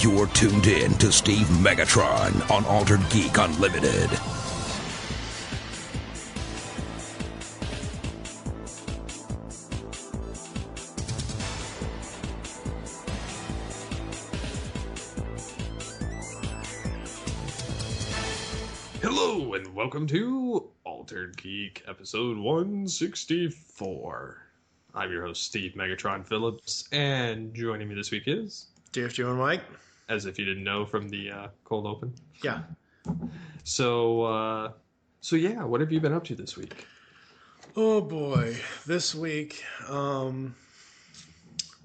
You're tuned in to Steve Megatron on Altered Geek Unlimited. Hello and welcome to Altered Geek episode 164. I'm your host Steve Megatron Phillips, and joining me this week is DFG and Mike. As if you didn't know from the cold open. Yeah. So yeah, what have you been up to this week? Oh boy, this week,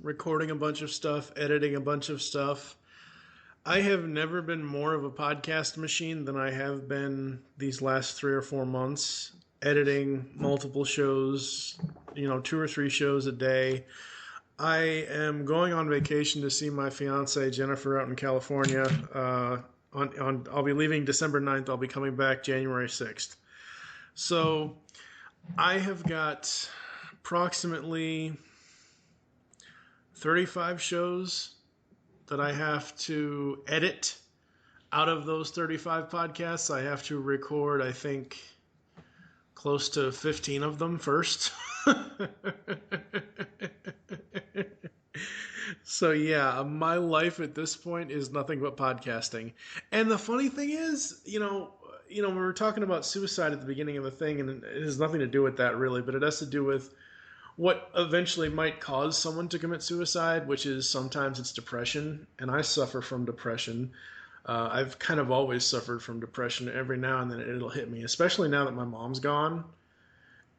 recording a bunch of stuff, editing a bunch of stuff. I have never been more of a podcast machine than I have been these last 3 or 4 months. Editing multiple shows, 2 or 3 shows a day. I am going on vacation to see my fiance Jennifer out in California. I'll be leaving December 9th. I'll be coming back January 6th. So I have got approximately 35 shows that I have to edit. Out of those 35 podcasts, I have to record, I think, close to 15 of them first. So yeah, my life at this point is nothing but podcasting. And the funny thing is, we were talking about suicide at the beginning of the thing, and it has nothing to do with that really, but it has to do with what eventually might cause someone to commit suicide, which is sometimes it's depression, and I suffer from depression. I've kind of always suffered from depression. Every now and then it'll hit me, especially now that my mom's gone.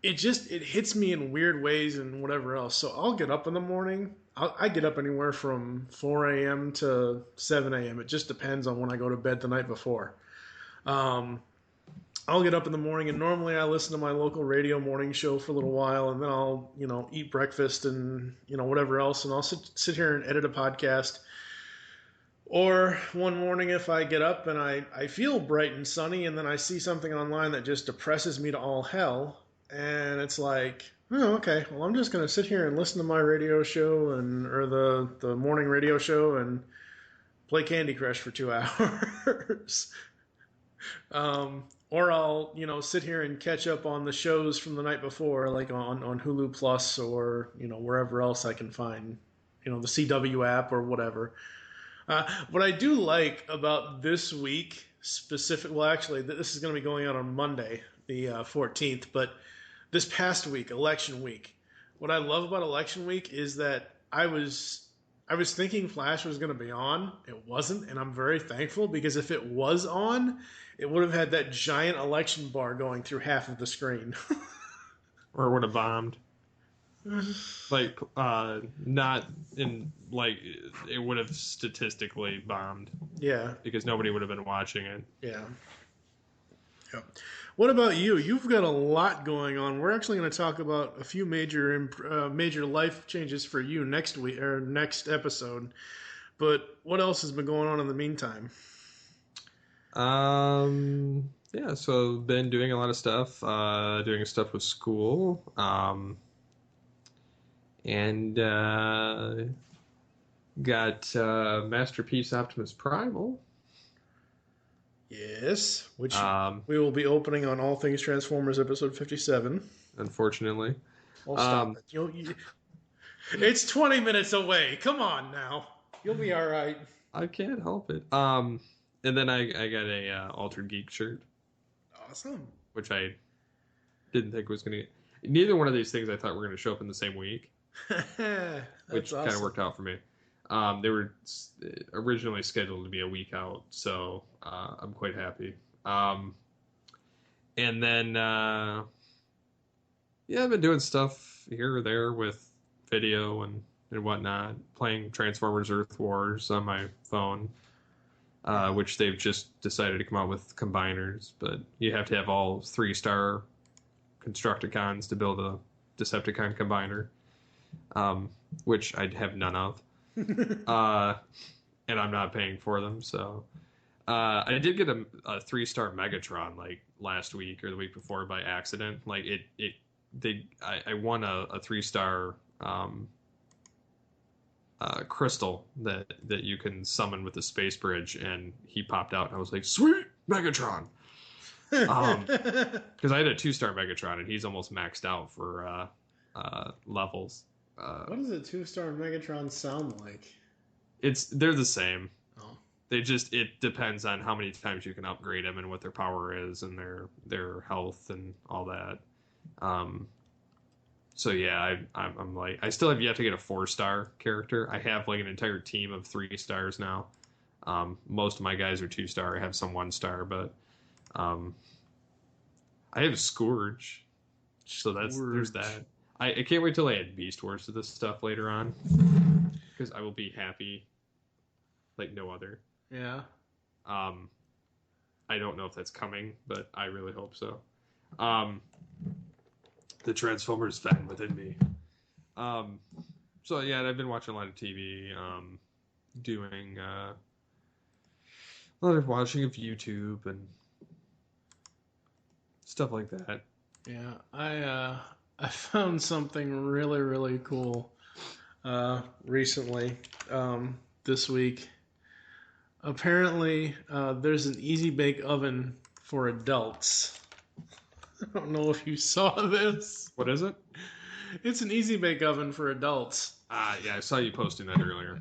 It hits me in weird ways and whatever else. So I'll get up in the morning. I get up anywhere from 4 a.m. to 7 a.m. It just depends on when I go to bed the night before. I'll get up in the morning, and normally I listen to my local radio morning show for a little while, and then I'll, eat breakfast and, whatever else, and I'll sit here and edit a podcast. Or one morning if I get up and I feel bright and sunny, and then I see something online that just depresses me to all hell, and it's like, oh, okay, well, I'm just going to sit here and listen to my radio show or the morning radio show and play Candy Crush for 2 hours. Or I'll, sit here and catch up on the shows from the night before, like on Hulu Plus or, wherever else I can find, the CW app or whatever. What I do like about this week actually, this is going to be going out on Monday, the 14th, but this past week, election week, what I love about election week is that I was thinking Flash was going to be on. It wasn't, and I'm very thankful, because if it was on, it would have had that giant election bar going through half of the screen. Or would have bombed. Like, not in, like, it would have statistically bombed. Yeah. Because nobody would have been watching it. Yeah. Yep. What about you? You've got a lot going on. We're actually going to talk about a few major life changes for you next week or next episode. But what else has been going on in the meantime? Yeah, so been doing a lot of stuff, doing stuff with school, and got Masterpiece Optimus Primal. Yes, which we will be opening on All Things Transformers episode 57. Unfortunately. Oh, stop it. It's 20 minutes away. Come on now. You'll be all right. I can't help it. And then I got a Altered Geek shirt. Awesome. Which I didn't think was going to... Neither one of these things I thought were going to show up in the same week. Which kind of worked out for me. They were originally scheduled to be a week out, so I'm quite happy. And then, I've been doing stuff here or there with video and whatnot, playing Transformers Earth Wars on my phone, which they've just decided to come out with combiners, but you have to have all 3-star Constructicons to build a Decepticon combiner, which I have none of. And I'm not paying for them, so I did get a 3-star Megatron like last week or the week before by accident. Like I won a 3-star crystal that you can summon with the space bridge, and he popped out, and I was like, sweet Megatron. Because I had a 2-star Megatron, and he's almost maxed out for levels. What does a 2-star Megatron sound like? They're the same. Oh. It depends on how many times you can upgrade them and what their power is and their health and all that. So yeah, I'm like, I still have yet to get a 4-star character. I have like an entire team of 3 stars now. Most of my guys are 2-star. I have some 1-star, but I have a Scourge, so there's that. I can't wait till I add Beast Wars to this stuff later on, because I will be happy like no other. Yeah. I don't know if that's coming, but I really hope so. The Transformers fan within me. So yeah, I've been watching a lot of TV, doing a lot of watching of YouTube and stuff like that. Yeah, I found something really, really cool recently, this week. Apparently, there's an easy bake oven for adults. I don't know if you saw this. What is it? It's an easy bake oven for adults. Yeah, I saw you posting that earlier.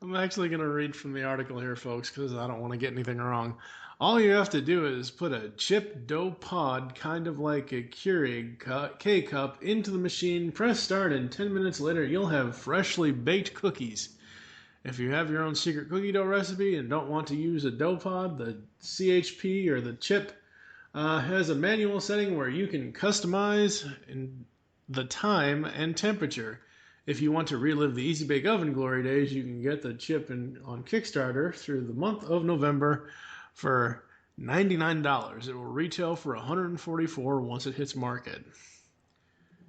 I'm actually going to read from the article here, folks, because I don't want to get anything wrong. All you have to do is put a chip dough pod, kind of like a Keurig K-cup, into the machine, press start, and 10 minutes later you'll have freshly baked cookies. If you have your own secret cookie dough recipe and don't want to use a dough pod, the CHP or the chip has a manual setting where you can customize the time and temperature. If you want to relive the Easy Bake Oven glory days, you can get the chip on Kickstarter through the month of November for $99. It will retail for $144 once it hits market.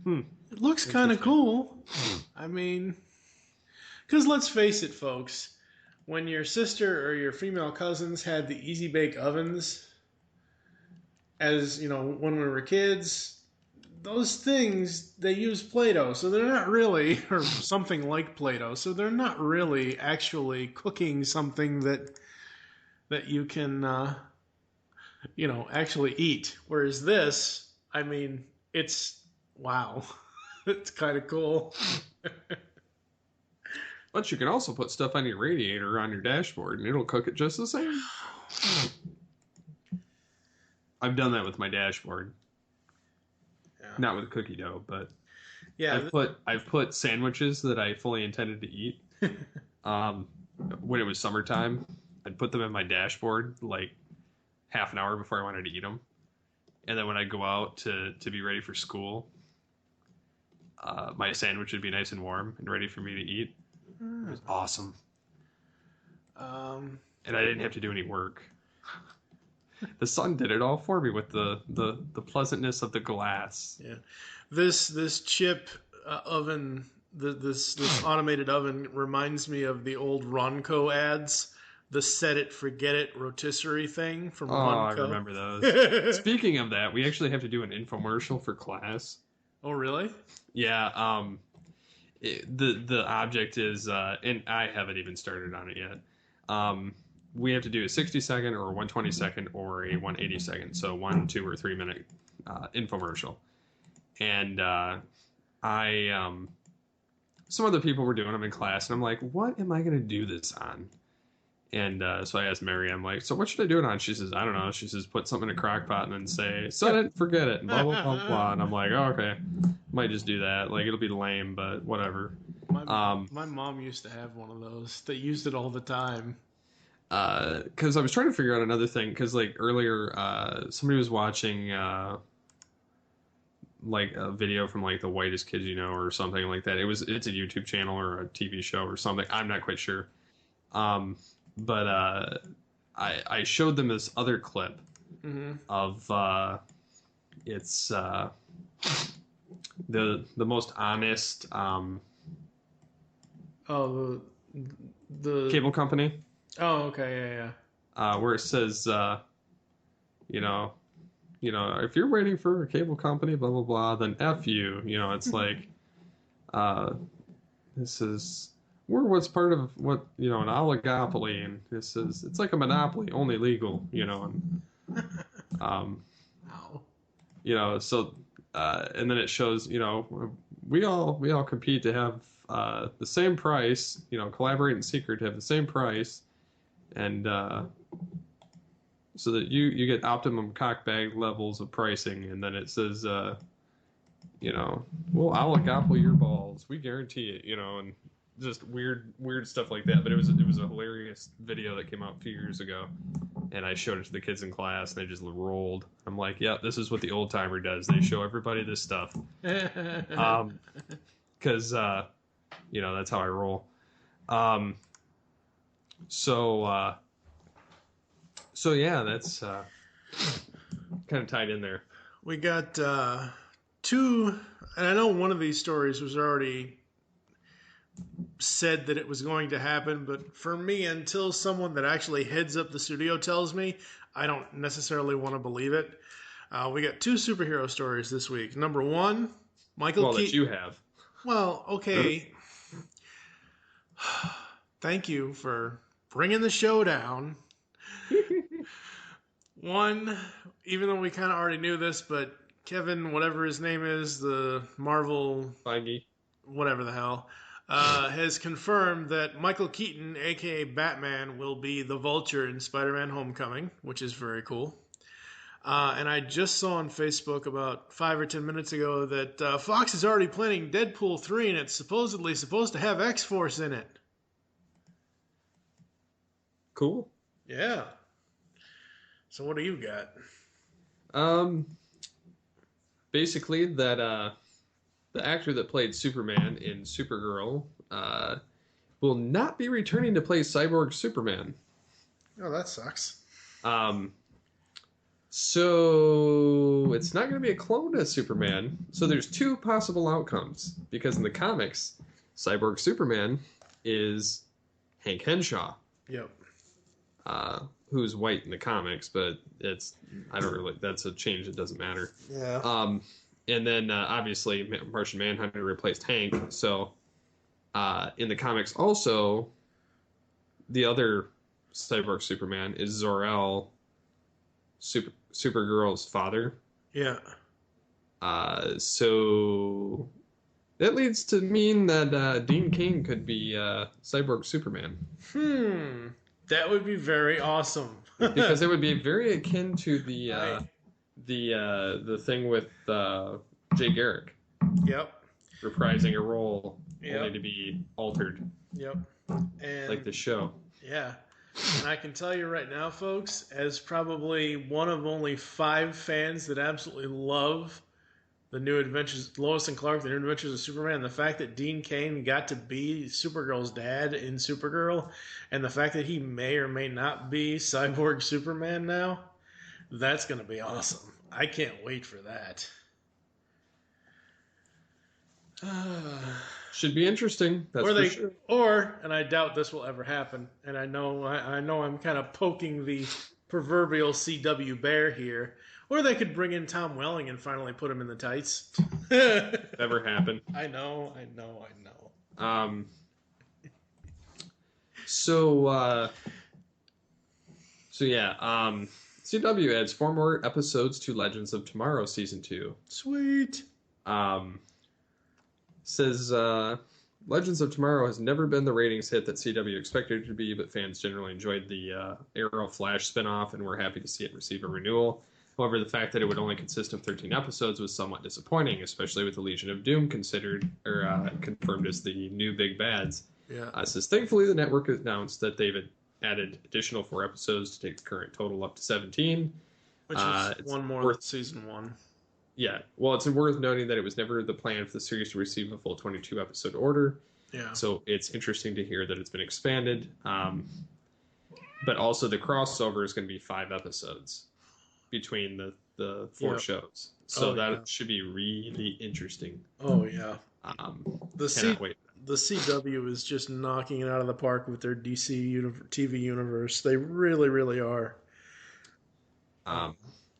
It looks kind of cool. I mean, because let's face it, folks, when your sister or your female cousins had the Easy Bake Ovens, as you know, when we were kids, those things, they use Play-Doh, so they're not really, or something like Play-Doh, so they're not really actually cooking something that you can, actually eat. Whereas this, I mean, it's, wow, it's kind of cool. But you can also put stuff on your radiator on your dashboard, and it'll cook it just the same. I've done that with my dashboard. Yeah. Not with cookie dough, but yeah, I've put sandwiches that I fully intended to eat. When it was summertime, I'd put them in my dashboard like half an hour before I wanted to eat them, and then when I go out to be ready for school, my sandwich would be nice and warm and ready for me to eat. It was awesome. And I didn't have to do any work. The sun did it all for me with the pleasantness of the glass. Yeah, this chip oven, this automated oven reminds me of the old Ronco ads, the set it forget it rotisserie thing from Ronco. I remember those. Speaking of that, we actually have to do an infomercial for class. Oh, really? Yeah. The object is, and I haven't even started on it yet. We have to do a 60-second or a 120-second or a 180-second, so 1, 2, or 3 minute infomercial. And some other people were doing them in class, and I'm like, what am I going to do this on? And so I asked Mary, I'm like, so what should I do it on? She says, I don't know. She says, put something in a crock pot and then say, set it, forget it, and blah, blah, blah, blah. And I'm like, oh, okay. Might just do that. Like, it'll be lame, but whatever. My mom used to have one of those. They used it all the time. Because I was trying to figure out another thing, because like earlier somebody was watching like a video from like the Whitest Kids You Know or something like that. It's a YouTube channel or a TV show or something. I'm not quite sure. But I showed them this other clip of it's the most honest the cable company. Oh, okay, yeah. Where it says, if you're waiting for a cable company, blah blah blah, then F you. It's like, we're what's part of what, an oligopoly, and it's like a monopoly, only legal, and um, Wow. so and then it shows, we all compete to have the same price, collaborate in secret to have the same price, and so that you get optimum cockbag levels of pricing, and then it says, we'll oligopoly your balls, we guarantee it, and just weird stuff like that. But it was a hilarious video that came out a few years ago, and I showed it to the kids in class, and they just rolled. I'm like, yeah, this is what the old timer does. They show everybody this stuff, because that's how I roll. So yeah, that's kind of tied in there. We got two, and I know one of these stories was already said that it was going to happen, but for me, until someone that actually heads up the studio tells me, I don't necessarily want to believe it. We got two superhero stories this week. Number one, Michael Keaton. That you have. Well, okay. Thank you for bringing the show down. One, even though we kind of already knew this, but Kevin, whatever his name is, the Marvel... Feige. Whatever the hell... has confirmed that Michael Keaton, a.k.a. Batman, will be the Vulture in Spider-Man Homecoming, which is very cool. And I just saw on Facebook about 5 or 10 minutes ago that Fox is already planning Deadpool 3, and it's supposedly supposed to have X-Force in it. Cool. Yeah. So what do you got? Basically that... the actor that played Superman in Supergirl will not be returning to play Cyborg Superman. Oh, that sucks. So it's not going to be a clone of Superman. So there's two possible outcomes. Because in the comics, Cyborg Superman is Hank Henshaw. Yep. Who's white in the comics, but that's a change that doesn't matter. Yeah. And then, obviously, Martian Manhunter replaced Hank. So, in the comics also, the other Cyborg Superman is Zor-El, Supergirl's father. Yeah. So, that leads to mean that Dean Cain could be Cyborg Superman. That would be very awesome. Because it would be very akin to the thing with Jay Garrick. Yep. Reprising a role only to be altered. Yep. And like the show. Yeah. And I can tell you right now, folks, as probably one of only 5 fans that absolutely love the New Adventures, Lois and Clark, the New Adventures of Superman, the fact that Dean Cain got to be Supergirl's dad in Supergirl, and the fact that he may or may not be Cyborg Superman now, that's going to be awesome. I can't wait for that. Should be interesting. That's for sure. And I doubt this will ever happen. And I know I'm kind of poking the proverbial CW bear here. Or they could bring in Tom Welling and finally put him in the tights. Never happened. I know. So yeah. CW adds 4 more episodes to Legends of Tomorrow Season 2. Sweet. Says Legends of Tomorrow has never been the ratings hit that CW expected it to be, but fans generally enjoyed the Arrow Flash spinoff and were happy to see it receive a renewal. However, the fact that it would only consist of 13 episodes was somewhat disappointing, especially with the Legion of Doom confirmed as the new big bads. Yeah. Says thankfully the network announced that they've added additional 4 episodes to take the current total up to 17. Which is one more than season 1. Yeah. Well, it's worth noting that it was never the plan for the series to receive a full 22 episode order. Yeah. So it's interesting to hear that it's been expanded. But also the crossover is going to be 5 episodes between the 4 shows. So should be really interesting. Oh, yeah. The CW is just knocking it out of the park with their DC TV universe. They really, really are.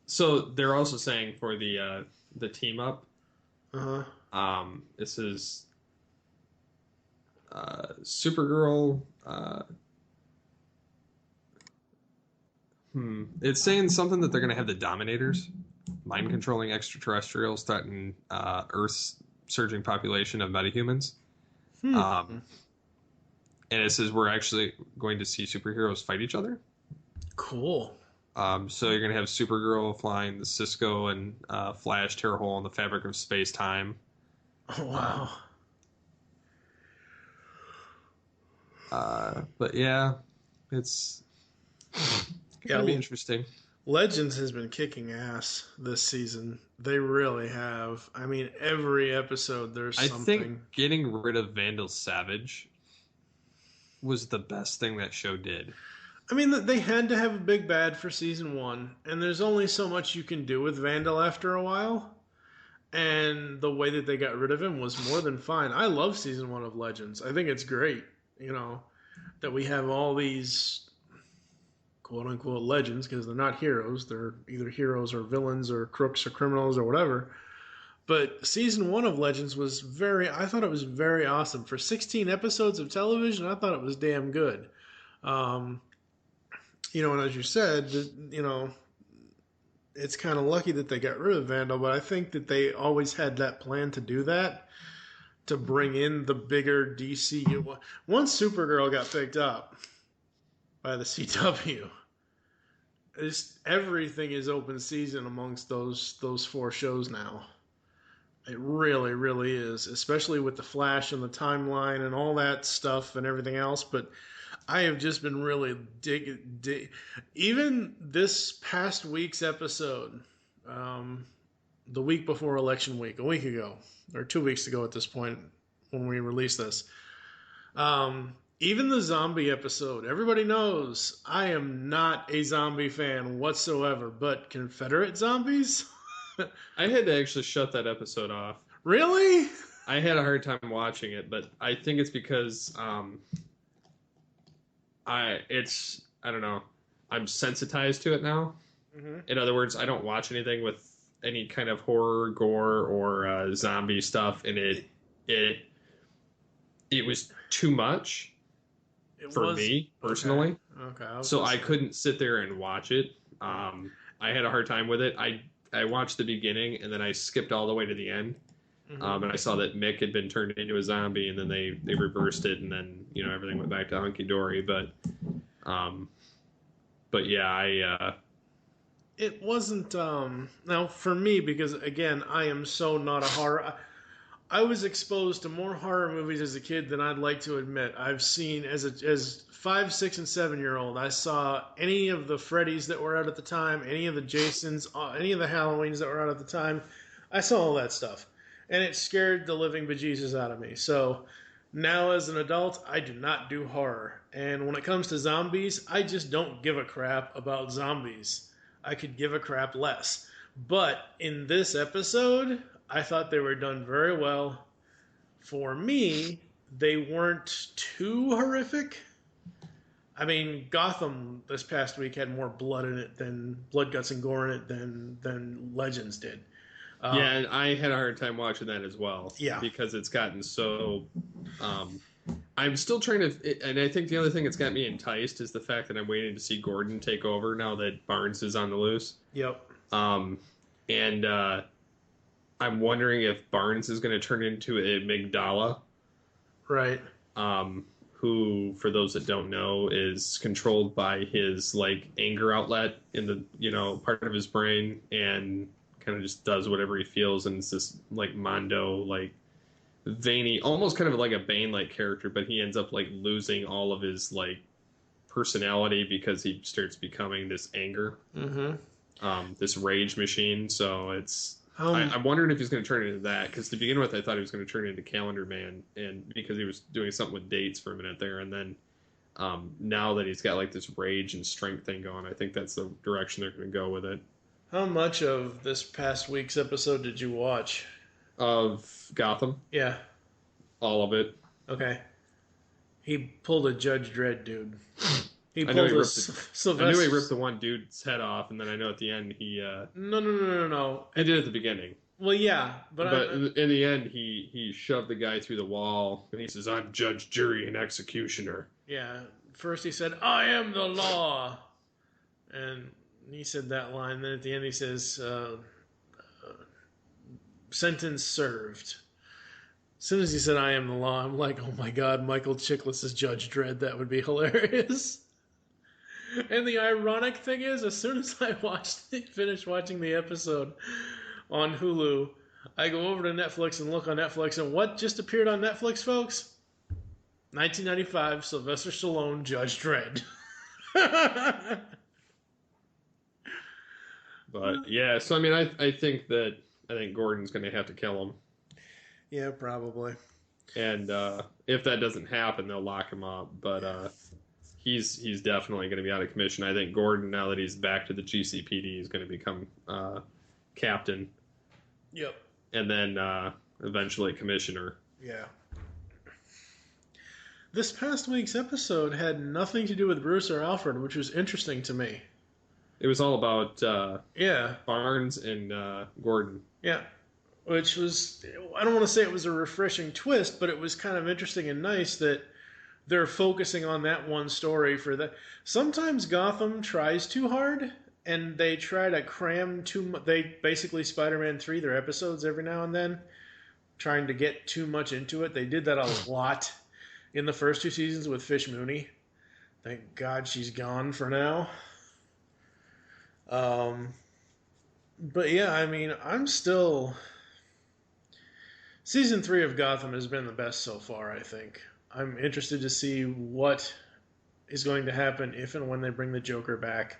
So they're also saying for the team up. Uh-huh. This is Supergirl. It's saying something that they're going to have the Dominators, mind-controlling extraterrestrials threaten Earth's surging population of metahumans. And it says we're actually going to see superheroes fight each other. Cool. So you're going to have Supergirl flying the Cisco and Flash tear a hole in the fabric of space-time. Oh, wow. But yeah, it's going to be interesting. Legends has been kicking ass this season. They really have. I mean, every episode there's something. I think getting rid of Vandal Savage was the best thing that show did. I mean, they had to have a big bad for season 1, and there's only so much you can do with Vandal after a while. And the way that they got rid of him was more than fine. I love season 1 of Legends. I think it's great, that we have all these quote-unquote legends, because they're not heroes. They're either heroes or villains or crooks or criminals or whatever. But season 1 of Legends was I thought it was very awesome. For 16 episodes of television, I thought it was damn good. And as you said, it's kind of lucky that they got rid of Vandal, but I think that they always had that plan to do that, to bring in the bigger DC. Once Supergirl got picked up by the CW, everything is open season amongst those 4 shows now. It really, really is, especially with the Flash and the timeline and all that stuff and everything else. But I have just been really even this past week's episode, the week before election week, a week ago, or 2 weeks ago at this point when we released this. Even the zombie episode, everybody knows I am not a zombie fan whatsoever, but Confederate zombies? I had to actually shut that episode off. Really? I had a hard time watching it, but I think it's because I don't know, I'm sensitized to it now. Mm-hmm. In other words, I don't watch anything with any kind of horror, gore, or zombie stuff, and it was too much for me personally. Okay. So I couldn't sit there and watch it. I had a hard time with it. I watched the beginning and then I skipped all the way to the end. Mm-hmm. And I saw that Mick had been turned into a zombie, and then they reversed it, and then everything went back to hunky dory. But yeah, it wasn't now for me, because again, I am so not a horror. I was exposed to more horror movies as a kid than I'd like to admit. I've seen as 5, 6, and 7-year-old. I saw any of the Freddys that were out at the time, any of the Jasons, any of the Halloweens that were out at the time. I saw all that stuff. And it scared the living bejesus out of me. So now as an adult, I do not do horror. And when it comes to zombies, I just don't give a crap about zombies. I could give a crap less. But in this episode, I thought they were done very well. For me, they weren't too horrific. I mean, Gotham this past week had more blood in it blood, guts, and gore in it than Legends did. Yeah, and I had a hard time watching that as well. Yeah. Because it's gotten so... I'm still trying to... And I think the other thing that's got me enticed is the fact that I'm waiting to see Gordon take over now that Barnes is on the loose. Yep. And I'm wondering if Barnes is going to turn into a Migdala. Right. Who, for those that don't know, is controlled by his, anger outlet in the, part of his brain, and kind of just does whatever he feels, and it's this Mondo veiny, almost kind of like a Bane-like character, but he ends up losing all of his personality because he starts becoming this anger, this rage machine. So it's I'm wondering if he's going to turn into that, because to begin with I thought he was going to turn into Calendar Man, and because he was doing something with dates for a minute there, and then now that he's got this rage and strength thing going, I think that's the direction they're going to go with it. How much of this past week's episode did you watch? Of Gotham? Yeah. All of it. Okay. He pulled a Judge Dredd dude. I knew he ripped the one dude's head off, and then I know at the end he... No. He did at the beginning. Well, yeah, but in the end, he shoved the guy through the wall, and he says, "I'm judge, jury, and executioner." Yeah. First he said, "I am the law," and he said that line. Then at the end he says, "Sentence served." As soon as he said, "I am the law," I'm like, oh my God, Michael Chiklis is Judge Dredd. That would be hilarious. And the ironic thing is, as soon as I finished watching the episode on Hulu, I go over to Netflix and look on Netflix, and what just appeared on Netflix, folks? 1995, Sylvester Stallone, Judge Dredd. But yeah, so I mean, I think Gordon's going to have to kill him. Yeah, probably. And if that doesn't happen, they'll lock him up. But he's definitely going to be out of commission. I think Gordon, now that he's back to the GCPD, is going to become captain. Yep. And then eventually commissioner. Yeah. This past week's episode had nothing to do with Bruce or Alfred, which was interesting to me. It was all about Barnes and Gordon. Yeah. Which was, I don't want to say it was a refreshing twist, but it was kind of interesting and nice that they're focusing on that one story for that. Sometimes Gotham tries too hard, and they try to cram too much. They basically Spider-Man 3 their episodes every now and then, trying to get too much into it. They did that a lot in the first 2 seasons with Fish Mooney. Thank God she's gone for now. But yeah, I mean, I'm still... Season 3 of Gotham has been the best so far, I think. I'm interested to see what is going to happen if and when they bring the Joker back.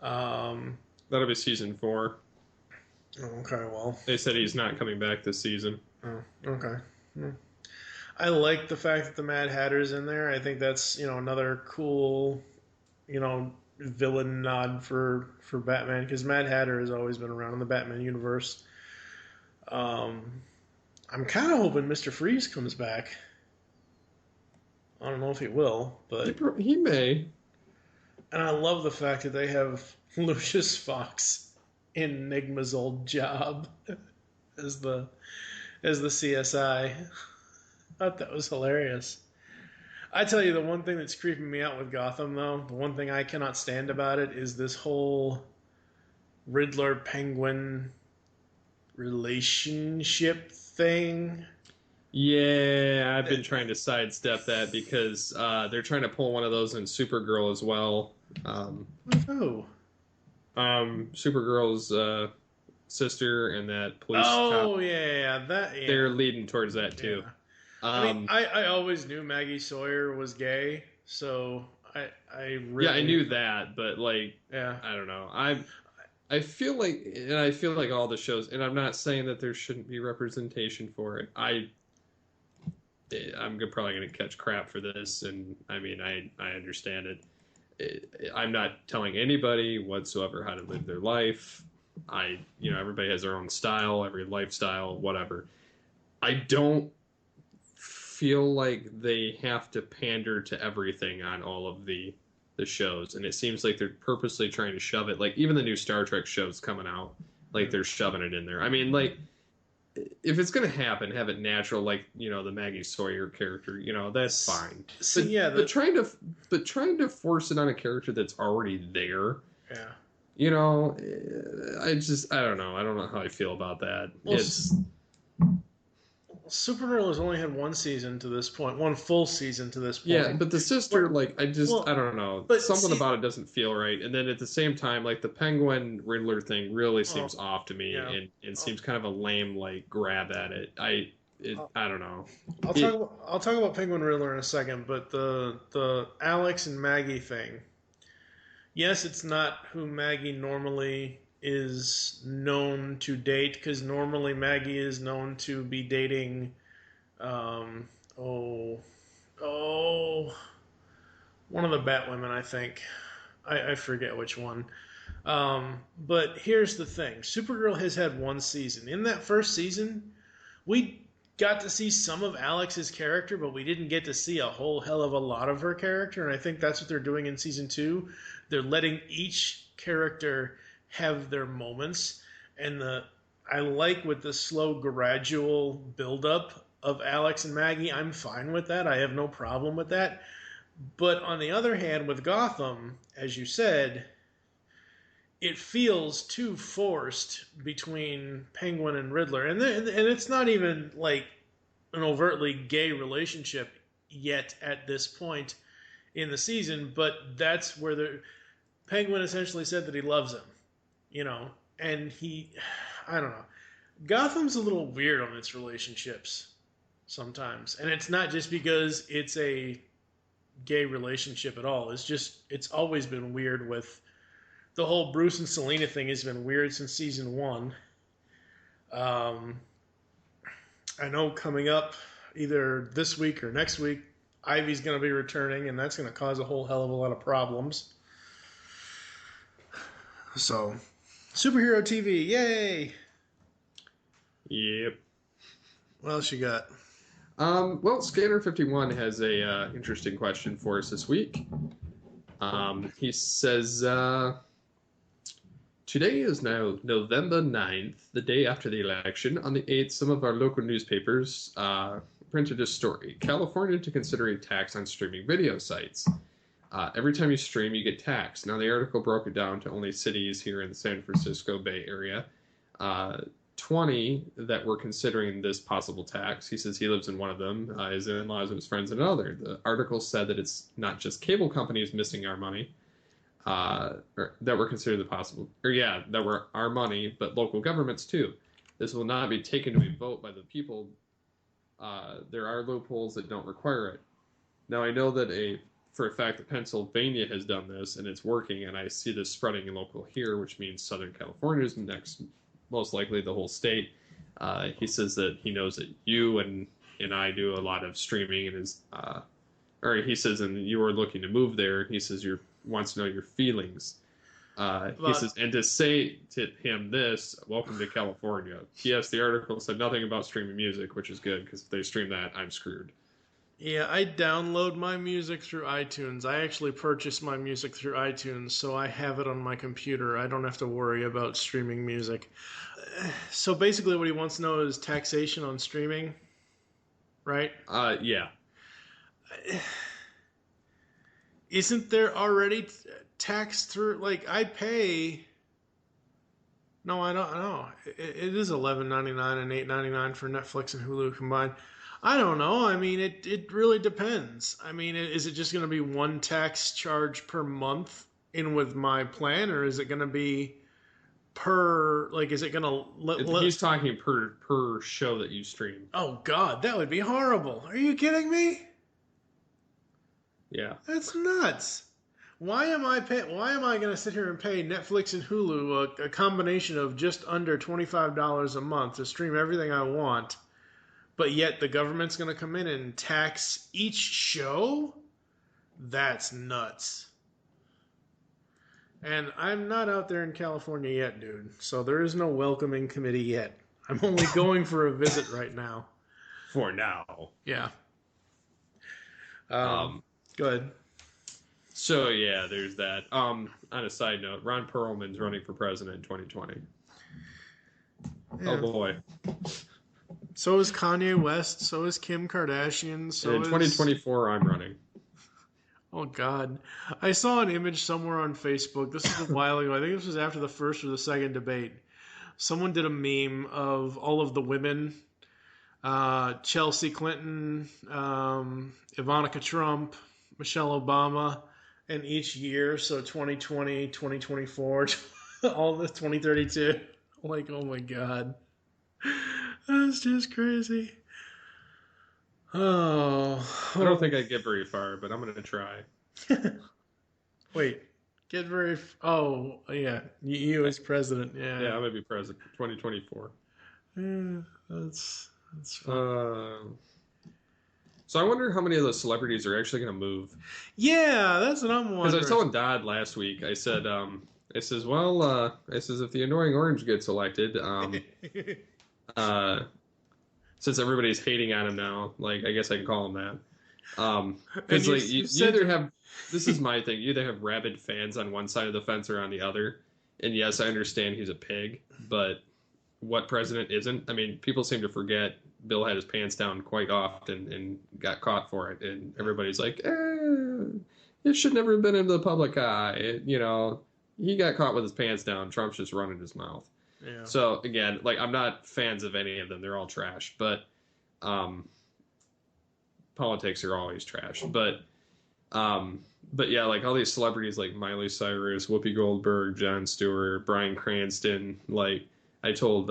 That'll be season 4. Okay, well. They said he's not coming back this season. Oh, okay. I like the fact that the Mad Hatter's in there. I think that's, another cool, villain nod for Batman, because Mad Hatter has always been around in the Batman universe. I'm kind of hoping Mr. Freeze comes back. I don't know if he will, but... He may. And I love the fact that they have Lucius Fox in Enigma's old job as the CSI. I thought that was hilarious. I tell you, the one thing that's creeping me out with Gotham, though, the one thing I cannot stand about it is this whole Riddler-Penguin relationship thing. Yeah, I've been trying to sidestep that because they're trying to pull one of those in Supergirl as well. Supergirl's sister and that police cop. Oh, yeah. They're leading towards that, too. Yeah. I always knew Maggie Sawyer was gay, so I really... Yeah, I knew that, but, yeah. I don't know. I feel like all the shows, and I'm not saying that there shouldn't be representation for it. I'm probably going to catch crap for this, and I mean, I understand it. I'm not telling anybody whatsoever how to live their life. Everybody has their own style, every lifestyle, whatever. I don't feel like they have to pander to everything on all of the shows, and it seems like they're purposely trying to shove it. Like, even the new Star Trek shows coming out, like, they're shoving it in there. I mean, like, if it's going to happen, have it natural, like, the Maggie Sawyer character, that's fine. So, but trying to force it on a character that's already there. Yeah. I don't know. I don't know how I feel about that. Well, Supergirl has only had one season to this point, one full season to this point. Yeah, but the sister, I don't know. But something about it doesn't feel right. And then at the same time, like, the Penguin Riddler thing really seems off to me, and seems kind of a lame, grab at it. I don't know. I'll talk about Penguin Riddler in a second, but the Alex and Maggie thing. Yes, it's not who Maggie normally is known to date, because normally Maggie is known to be dating one of the Batwomen, I think. I forget which one. But here's the thing. Supergirl has had one season. In that first season, we got to see some of Alex's character, but we didn't get to see a whole hell of a lot of her character, and I think that's what they're doing in season 2. They're letting each character have their moments, and I like with the slow, gradual buildup of Alex and Maggie. I'm fine with that. I have no problem with that. But on the other hand, with Gotham, as you said, it feels too forced between Penguin and Riddler. And it's not even like an overtly gay relationship yet at this point in the season, but that's where the Penguin essentially said that he loves him, and I don't know. Gotham's a little weird on its relationships sometimes, and it's not just because it's a gay relationship at all. It's always been weird. With the whole Bruce and Selena thing has been weird since season 1. I know coming up either this week or next week, Ivy's going to be returning, and that's going to cause a whole hell of a lot of problems. So, superhero TV, yay! Yep. What else you got? Well, Scanner 51 has a interesting question for us this week. He says, today is now November 9th, the day after the election. On the 8th, some of our local newspapers printed a story. California to consider a tax on streaming video sites. Every time you stream, you get taxed. Now, the article broke it down to only cities here in the San Francisco Bay Area. 20 that were considering this possible tax. He says he lives in one of them. His in-laws and his friends in another. The article said that it's not just cable companies missing our money, or that were considered that were our money, but local governments too. This will not be taken to a vote by the people. There are loopholes that don't require it. Now, I know that for a fact that Pennsylvania has done this, and it's working, and I see this spreading in local here, which means Southern California is next, most likely the whole state. He says that he knows that you and I do a lot of streaming, and he says, and you are looking to move there. He says wants to know your feelings. He says, and to say to him this, welcome to California. Yes, the article said nothing about streaming music, which is good, because if they stream that, I'm screwed. Yeah, I download my music through iTunes. I actually purchase my music through iTunes, so I have it on my computer. I don't have to worry about streaming music. So basically what he wants to know is taxation on streaming, right? Yeah. Isn't there already tax through, like, I pay... No, I don't know. It is $11.99 and $8.99 for Netflix and Hulu combined. I don't know. I mean, it really depends. I mean, is it just going to be one tax charge per month in with my plan, or is it going to be per, like, is it going to... He's talking per show that you stream. Oh, God, that would be horrible. Are you kidding me? Yeah. That's nuts. Why am I going to sit here and pay Netflix and Hulu a combination of just under $25 a month to stream everything I want, but yet the government's going to come in and tax each show? That's nuts. And I'm not out there in California yet, dude. So there is no welcoming committee yet. I'm only going for a visit right now. For now. Yeah. Go ahead. So, yeah, there's that. On a side note, Ron Perlman's running for president in 2020. Yeah. Oh, boy. So is Kanye West. So is Kim Kardashian. So in 2024, I'm running. Oh, God. I saw an image somewhere on Facebook. This is a while ago. I think this was after the first or the second debate. Someone did a meme of all of the women. Chelsea Clinton, Ivanka Trump, Michelle Obama, and each year, so 2020, 2024, all this 2032. Like, oh my God. That's just crazy. Oh. I don't think I'd get very far, but I'm going to try. Wait. Get very... Oh, yeah. You as president, yeah. Yeah, I'm going to be president 2024. Yeah, that's fun. So I wonder how many of those celebrities are actually going to move. Yeah, that's what I'm wondering. Because I was telling Dodd last week, I said, if the annoying orange gets elected, since everybody's hating on him now, like, I guess I can call him that. Because like you either have, this is my thing, you either have rabid fans on one side of the fence or on the other. And yes, I understand he's a pig, but what president isn't. I mean, people seem to forget Bill had his pants down quite often and got caught for it, and everybody's like, it should never have been in the public eye. He got caught with his pants down. Trump's just running his mouth. Yeah. So again, like, I'm not fans of any of them. They're all trash, but politics are always trash. But yeah, like all these celebrities like Miley Cyrus, Whoopi Goldberg, Jon Stewart, Bryan Cranston. Like, I told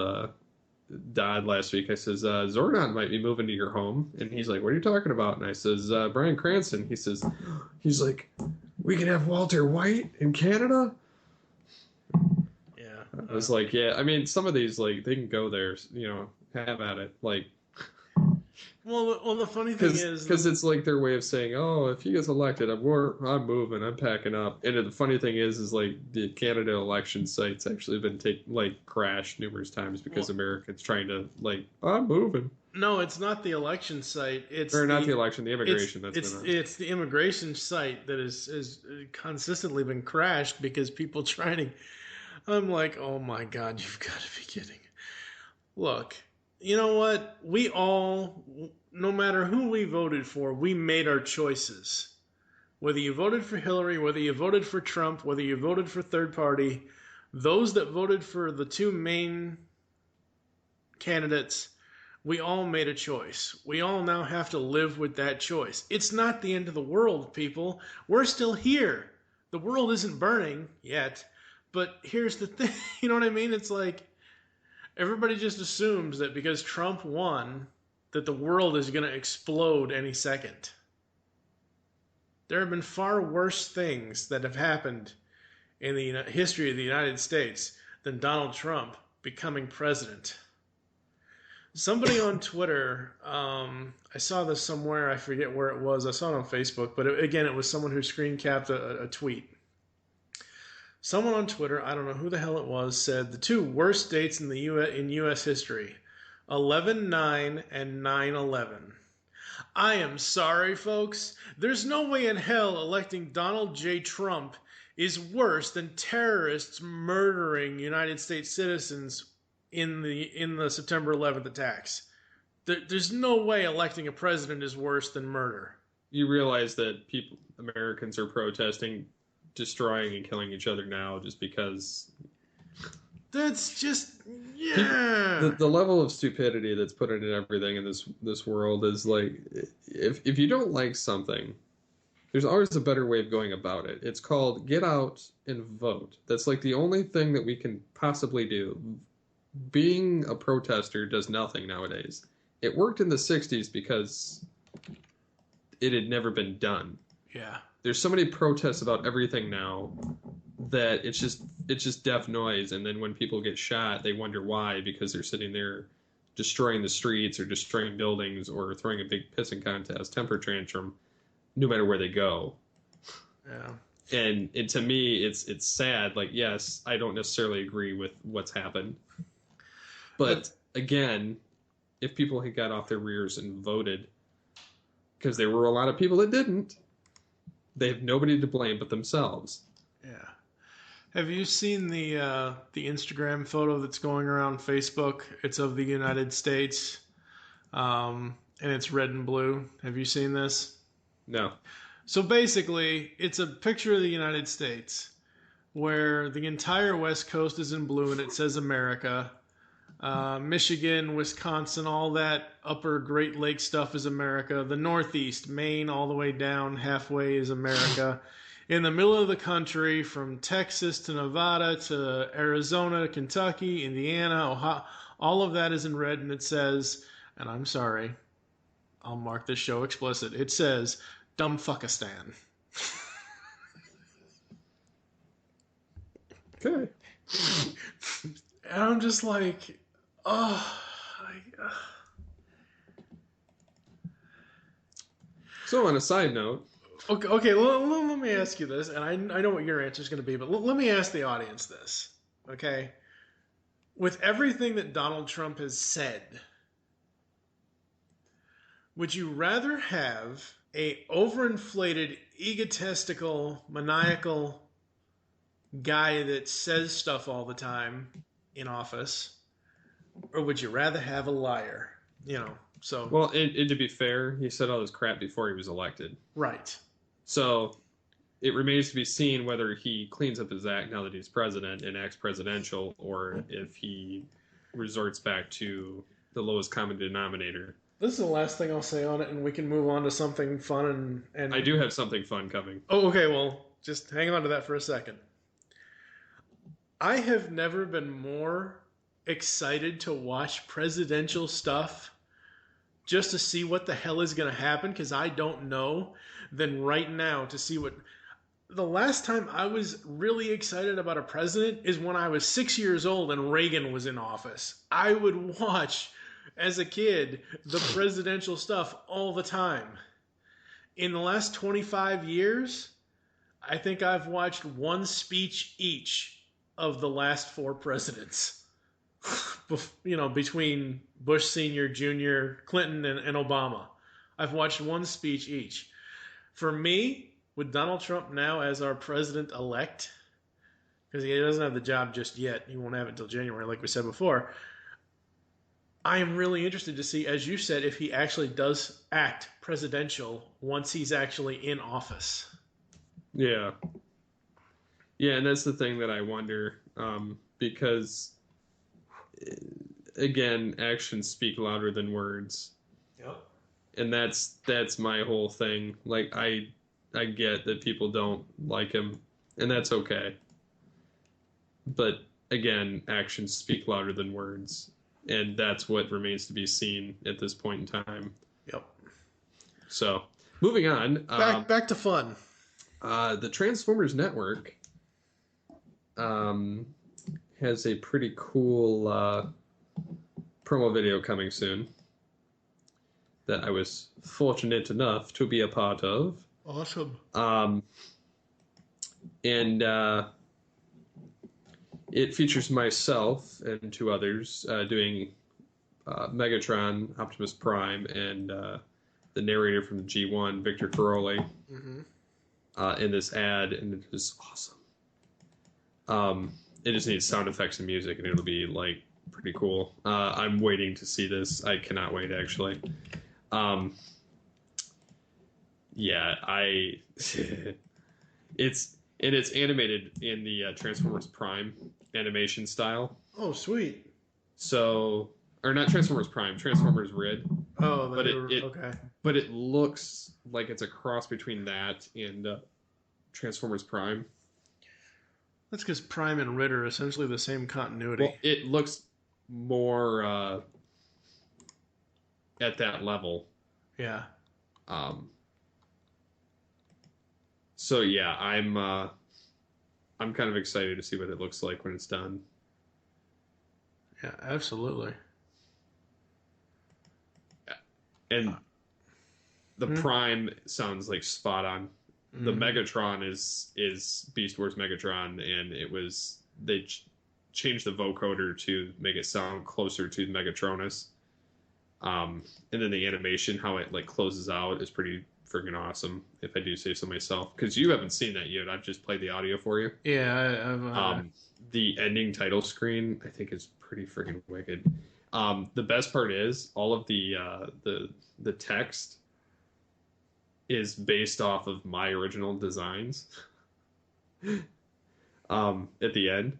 Dodd last week, I says, Zordon might be moving to your home. And he's like, what are you talking about? And I says, Bryan Cranston. He's like, we can have Walter White in Canada? Yeah. I was like, yeah, I mean, some of these, like, they can go there, have at it. Like, well, the funny thing is... Because it's like their way of saying, oh, if he gets elected, I'm moving, I'm packing up. And the funny thing is like the Canada election site's actually been crashed numerous times because Americans trying to, like, I'm moving. No, it's not the election site. Not the election, the immigration. It's the immigration site that has consistently been crashed because people trying to... I'm like, oh my God, you've got to be kidding. Look... You know what? We all, no matter who we voted for, we made our choices. Whether you voted for Hillary, whether you voted for Trump, whether you voted for third party, those that voted for the two main candidates, we all made a choice. We all now have to live with that choice. It's not the end of the world, people. We're still here. The world isn't burning yet. But here's the thing. You know what I mean? It's like... Everybody just assumes that because Trump won, that the world is going to explode any second. There have been far worse things that have happened in the history of the United States than Donald Trump becoming president. Somebody on Twitter, I saw this somewhere, I forget where it was, I saw it on Facebook, but it was someone who screen capped a tweet. Someone on Twitter, I don't know who the hell it was, said the two worst dates in U.S. history, 11/9 and 9/11. I am sorry, folks. There's no way in hell electing Donald J. Trump is worse than terrorists murdering United States citizens in the September 11th attacks. There's no way electing a president is worse than murder. You realize that Americans are protesting, destroying and killing each other now just because... That's just... Yeah. The level of stupidity that's put into everything in this world is like... If you don't like something, there's always a better way of going about it. It's called get out and vote. That's like the only thing that we can possibly do. Being a protester does nothing nowadays. It worked in the 60s because it had never been done. Yeah. There's so many protests about everything now that it's just deaf noise. And then when people get shot, they wonder why, because they're sitting there destroying the streets or destroying buildings or throwing a big pissing contest, temper tantrum, no matter where they go. Yeah. And to me, it's sad. Like, yes, I don't necessarily agree with what's happened. But again, if people had got off their rears and voted, because there were a lot of people that didn't, they have nobody to blame but themselves. Yeah. Have you seen the Instagram photo that's going around Facebook? It's of the United States, and it's red and blue. Have you seen this? No. So basically, it's a picture of the United States where the entire West Coast is in blue and it says America. Michigan, Wisconsin, all that upper Great Lakes stuff is America. The Northeast, Maine, all the way down halfway is America. In the middle of the country, from Texas to Nevada to Arizona, Kentucky, Indiana, Ohio, all of that is in red, and it says, and I'm sorry, I'll mark this show explicit, it says, Dumb Fuckistan. Okay. And I'm just like, So on a side note... Okay, let me ask you this, and I know what your answer is going to be, but let me ask the audience this, okay? With everything that Donald Trump has said, would you rather have a overinflated, egotistical, maniacal guy that says stuff all the time in office, or would you rather have a liar? You know, so... Well, to be fair, he said all this crap before he was elected. Right. So it remains to be seen whether he cleans up his act now that he's president and acts presidential, or if he resorts back to the lowest common denominator. This is the last thing I'll say on it, and we can move on to something fun and... I do have something fun coming. Oh, okay, well, just hang on to that for a second. I have never been more excited to watch presidential stuff just to see what the hell is going to happen, because I don't know, than right now to see what... The last time I was really excited about a president is when I was 6 years old and Reagan was in office. I would watch, as a kid, the presidential stuff all the time. In the last 25 years, I think I've watched one speech each of the last 4 presidents. You know, between Bush Sr., Jr., Clinton, and Obama. I've watched one speech each. For me, with Donald Trump now as our president-elect, because he doesn't have the job just yet, he won't have it until January, like we said before, I am really interested to see, as you said, if he actually does act presidential once he's actually in office. Yeah. Yeah, and that's the thing that I wonder, because, again, actions speak louder than words. Yep. And that's my whole thing. Like, I get that people don't like him, and that's okay. But, again, actions speak louder than words. And that's what remains to be seen at this point in time. Yep. So, moving on. Back to fun. The Transformers Network has a pretty cool promo video coming soon that I was fortunate enough to be a part of. Awesome. And it features myself and 2 others doing Megatron, Optimus Prime, and the narrator from the G1, Victor Caroli, in this ad, and it is awesome. It just needs sound effects and music, and it'll be, like, pretty cool. I'm waiting to see this. I cannot wait, actually. Yeah, it's animated in the Transformers Prime animation style. Oh, sweet. So, or not Transformers Prime, Transformers Rid. Oh, but okay. But it looks like it's a cross between that and Transformers Prime. That's because Prime and Rid are essentially the same continuity. Well, it looks more at that level. Yeah. So yeah, I'm kind of excited to see what it looks like when it's done. Yeah, absolutely. And the Prime sounds like spot on. The Megatron is Beast Wars Megatron, and they changed the vocoder to make it sound closer to Megatronus. And then the animation, how it like closes out, is pretty freaking awesome, if I do say so myself. Because you haven't seen that yet. I've just played the audio for you. Yeah, I've... The ending title screen, I think, is pretty freaking wicked. The best part is all of the text is based off of my original designs. At the end,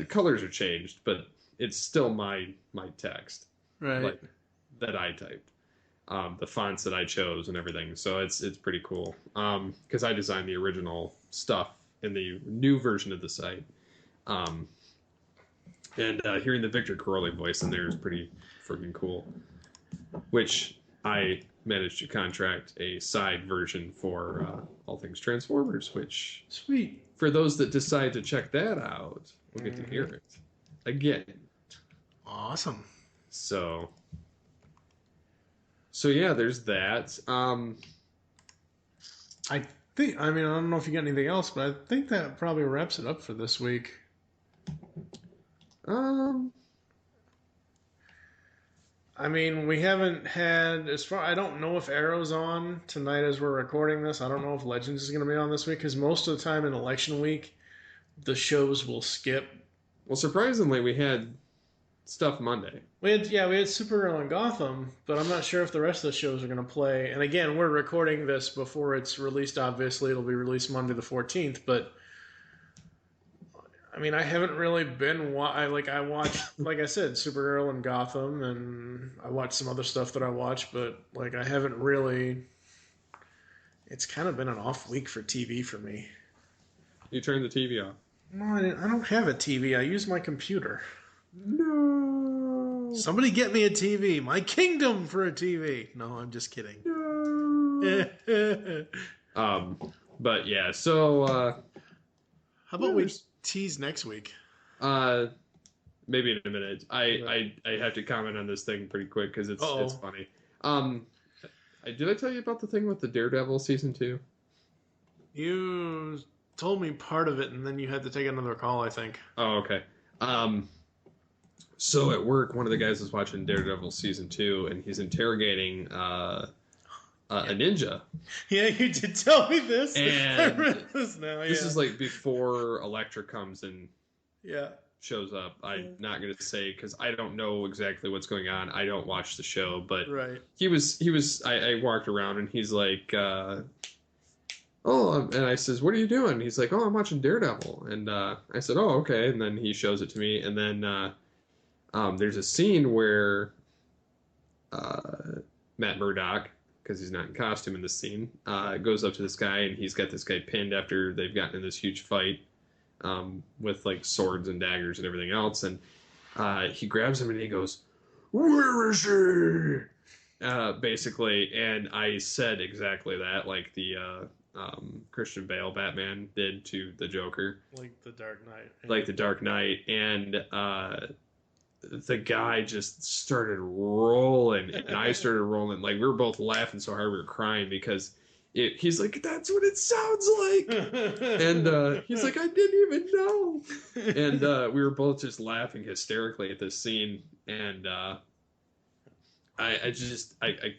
colors are changed, but it's still my text, right? Like, that I typed. The fonts that I chose and everything. So it's pretty cool. Because I designed the original stuff in the new version of the site. And hearing the Victor Caroli voice in there is pretty freaking cool. Which I managed to contract a side version for All Things Transformers, which... Sweet. For those that decide to check that out, we'll get to hear it again. Awesome. So yeah, there's that. I don't know if you got anything else, but I think that probably wraps it up for this week. We haven't had, I don't know if Arrow's on tonight as we're recording this. I don't know if Legends is going to be on this week, because most of the time in election week, the shows will skip. Well, surprisingly, we had stuff Monday. We had Supergirl and Gotham, but I'm not sure if the rest of the shows are going to play. And again, we're recording this before it's released. Obviously, it'll be released Monday the 14th. But I mean, I haven't really been. I watched, like I said, Supergirl and Gotham, and I watched some other stuff that I watched. But like, I haven't really. It's kind of been an off week for TV for me. You turned the TV off. No, I don't have a TV. I use my computer. No. Somebody get me a TV. My kingdom for a TV. No, I'm just kidding. No. But yeah, so how about we tease next week? Maybe in a minute. I have to comment on this thing pretty quick because it's funny. Did I tell you about the thing with the Daredevil season 2? You told me part of it, and then you had to take another call, I think. Oh, okay. So at work, one of the guys is watching Daredevil season 2, and he's interrogating a ninja. Yeah, you did tell me this. And I remember this now. Yeah. This is like before Elektra comes and shows up. I'm not going to say because I don't know exactly what's going on. I don't watch the show, but he was. I walked around and he's like, and I says, "What are you doing?" He's like, "Oh, I'm watching Daredevil." And I said, "Oh, okay." And then he shows it to me, and then there's a scene where Matt Murdock, because he's not in costume in this scene, goes up to this guy, and he's got this guy pinned after they've gotten in this huge fight with like swords and daggers and everything else, and he grabs him and he goes, "Where is he?" Basically, and I said exactly that, like the Christian Bale Batman did to the Joker, like the Dark Knight, and the guy just started rolling, and I started rolling. Like, we were both laughing so hard we were crying because he's like, "That's what it sounds like," and he's like, "I didn't even know," and we were both just laughing hysterically at this scene, and I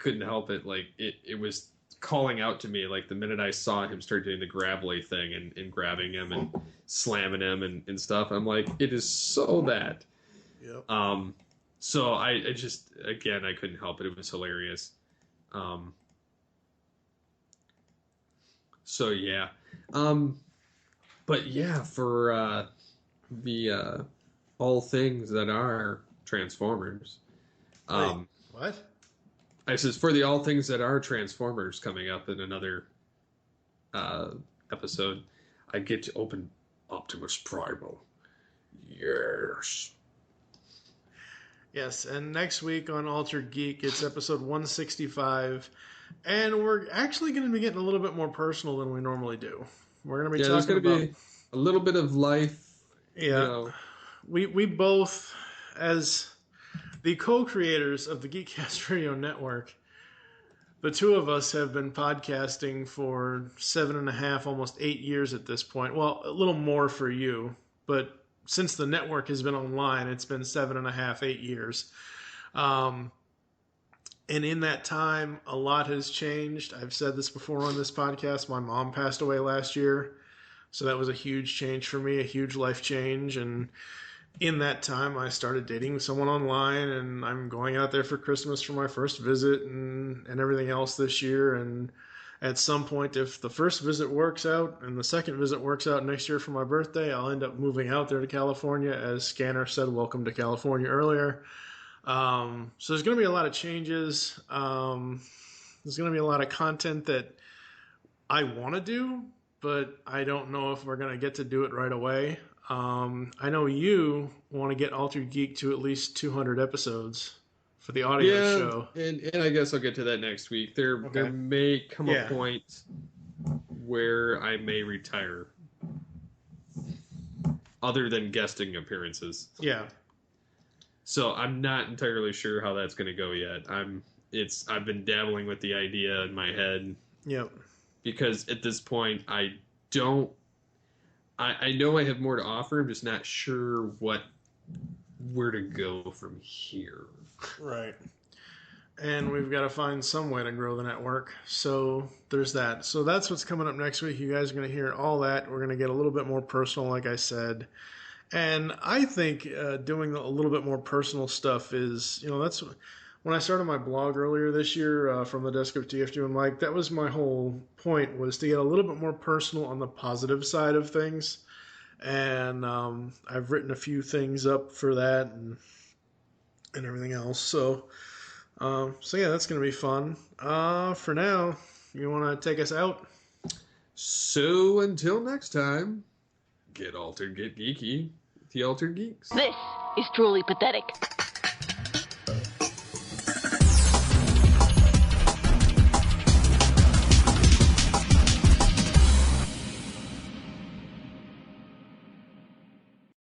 couldn't help it. Like, it was calling out to me. Like, the minute I saw him start doing the gravelly thing and grabbing him and slamming him and stuff, I'm like, it is so that. Yep. So I just, again, I couldn't help it. It was hilarious. So yeah. But yeah, for the all things that are Transformers. Wait, what? I says for the all things that are Transformers coming up in another episode, I get to open Optimus Primal. Yes. Yes, and next week on Altered Geek, it's episode 165, and we're actually going to be getting a little bit more personal than we normally do. We're going to be talking there's going about to be a little bit of life. Yeah, you know. We both, as the co-creators of the Geekcast Radio Network, the two of us have been podcasting for 7.5, almost 8 years at this point. Well, a little more for you, but since the network has been online, it's been 7.5, 8 years. And in that time, a lot has changed. I've said this before on this podcast. My mom passed away last year. So that was a huge change for me, a huge life change. And in that time, I started dating someone online, and I'm going out there for Christmas for my first visit and everything else this year. And at some point, if the first visit works out and the second visit works out next year for my birthday, I'll end up moving out there to California. As Scanner said, welcome to California earlier. So there's going to be a lot of changes. There's going to be a lot of content that I want to do, but I don't know if we're going to get to do it right away. I know you want to get Altered Geek to at least 200 episodes for the audio show. And I guess I'll get to that next week. There may come a point where I may retire, other than guesting appearances. Yeah. So I'm not entirely sure how that's going to go yet. I've been dabbling with the idea in my head. Yep. Because at this point, I know I have more to offer. I'm just not sure where to go from here. Right. And we've got to find some way to grow the network. So there's that. So that's what's coming up next week. You guys are going to hear all that. We're going to get a little bit more personal, like I said. And I think doing a little bit more personal stuff is, that's when I started my blog earlier this year from the desk of TFG and Mike. That was my whole point, was to get a little bit more personal on the positive side of things. And I've written a few things up for that and everything else. So yeah, that's going to be fun. For now, you want to take us out? So until next time, get altered, get geeky, the Altered Geeks. This is truly pathetic.